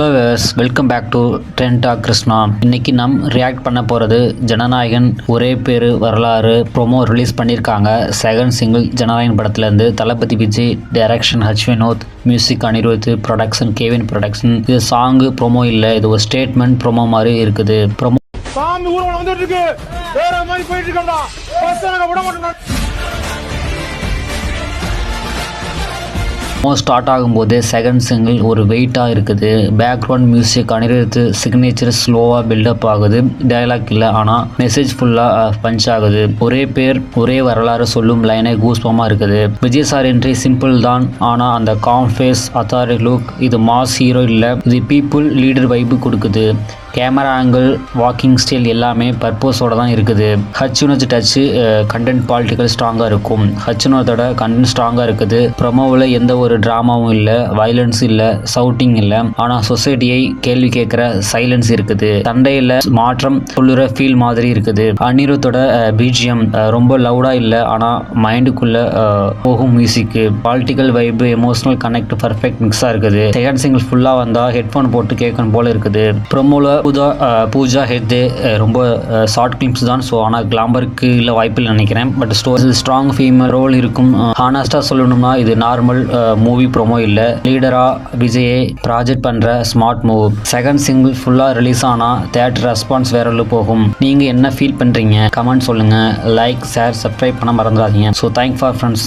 Hello viewers, welcome back to Trend Talk Krishna. இன்னைக்கு நாம் react பண்ண போகிறது ஜனநாயகன் ஒரே பேர் வரலாறு ப்ரோமோ ரிலீஸ் பண்ணியிருக்காங்க. செகண்ட் சிங்கிள் ஜனநாயகன் படத்துலேருந்து Thalapathy Vijay, direction H Vinoth, music Anirudh, production KVN production. இது சாங்கு ப்ரோமோ இல்லை, இது ஒரு ஸ்டேட்மெண்ட் ப்ரோமோ மாதிரி இருக்குது. ப்ரோமோ ஸ்டார்ட் ஆகும்போது செகண்ட் சிங்கிள் ஒரு வெயிட்டாக இருக்குது. பேக்ரவுண்ட் மியூசிக் அனிருத் சிக்னேச்சர் ஸ்லோவாக பில்டப் ஆகுது. டயலாக் இல்லை, ஆனால் மெசேஜ் ஃபுல்லாக பஞ்ச் ஆகுது. ஒரே பேர் ஒரே வரலாறு சொல்லும் லைனே கூஸ்பமாக இருக்குது. விஜய் சார் என்ட்ரி சிம்பிள் தான், ஆனால் அந்த காம் ஃபேஸ், அத்தாரிட்டி லுக், இது மாஸ் ஹீரோ இல்லை, இது பீப்புள் லீடர் வைப்பு கொடுக்குது. கேமரா ஆங்கிள், வாக்கிங் ஸ்டைல் எல்லாமே பர்பஸோட தான் இருக்குது. ஹச்னோட டச்சு கண்டென்ட் பாலிட்டிக்கல் ஸ்ட்ராங்காக இருக்கும். ஹச்னோட கண்டென்ட் ஸ்ட்ராங்காக இருக்குது. ப்ரொமோவில் எந்த ஒரு ட்ராமாவும் இல்லை, வயலன்ஸ் இல்லை, சவுட்டிங் இல்லை, ஆனால் சொசைட்டியை கேள்வி கேட்குற சைலன்ஸ் இருக்குது. சண்டையில் மாற்றம் சொல்லுற ஃபீல் மாதிரி இருக்குது. அனிருத்தோட பிஜிஎம் ரொம்ப லவுடாக இல்லை, ஆனால் மைண்டுக்குள்ளே போகும் மியூசிக்கு. பாலிட்டிக்கல் வைப்பு, எமோஷனல் கனெக்ட் பர்ஃபெக்ட் மிக்ஸாக இருக்குது. செகண்ட் சிங்கிள் ஃபுல்லாக வந்தால் ஹெட்ஃபோன் போட்டு கேட்கணும் போல இருக்குது. ப்ரொமோவில் பூஜா ஹெத்தே ரொம்ப ஷார்ட் கிளிப்ஸ் தான், ஸோ ஆனால் கிளாம்பருக்கு இல்லை வாய்ப்பில் நினைக்கிறேன். But story strong female role இருக்கும். ஹானஸ்டாக சொல்லணும்னா இது நார்மல் மூவி ப்ரோமோ இல்லை, லீடராக விஜயை ப்ராஜெக்ட் பண்ணுற ஸ்மார்ட் மூவ். செகண்ட் சிங்கிள் ஃபுல்லாக ரிலீஸ் ஆனால் தேட்டர் ரெஸ்பான்ஸ் வேற போகும். நீங்கள் என்ன ஃபீல் பண்ணுறீங்க கமெண்ட் சொல்லுங்கள். லைக், ஷேர், சப்ஸ்கிரைப் பண்ண மறந்துடாதீங்க. So thank for friends.